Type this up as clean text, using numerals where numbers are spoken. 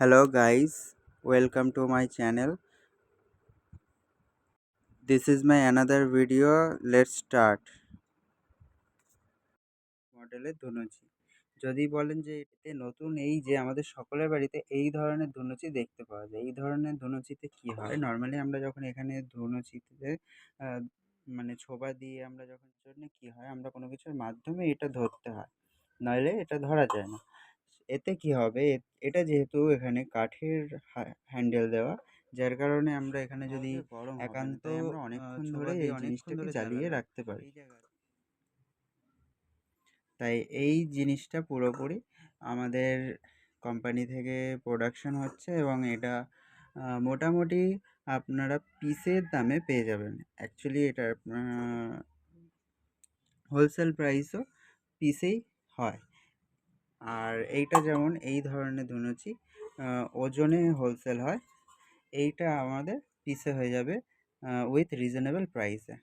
Hello guys, welcome to my channel. This is my another video. Let's start. মডেলের ধুনুচি যদি বলেন যে এতে নতুন এই যে আমাদের সকলের বাড়িতে এই ধরনের ধুনুচি দেখতে পাওয়া যায়। এই ধরনের ধুনুচিতে কি হয়, নর্মালি আমরা যখন এখানে ধুনুচিতে আহ, মানে ছোবা দিয়ে আমরা যখন জন্য কি হয়, আমরা কোনো কিছুর মাধ্যমে এটা ধরতে হয়, নইলে এটা ধরা যায় না। এতে কি হবে, এটা যেহেতু এখানে কাঠের হ্যান্ডেল দেওয়া, যার কারণে আমরা এখানে যদি একান্ত আমরা অনেকক্ষণ ধরে এই জিনিসটাকে জ্বালিয়ে রাখতে পারি। তাই এই জিনিসটা পুরোপুরি আমাদের কোম্পানি থেকে প্রোডাকশন হচ্ছে এবং এটা মোটামুটি আপনারা পিসের দামে পেয়ে যাবেন। অ্যাকচুয়ালি এটার হোলসেল প্রাইসও পিসেই হয়। আর এইটা যেমন এই ধরনের ধুনুচি ওজনে হোলসেল হয়, এইটা আমাদের পিসে হয়ে যাবে উইথ রিজনেবল প্রাইসে।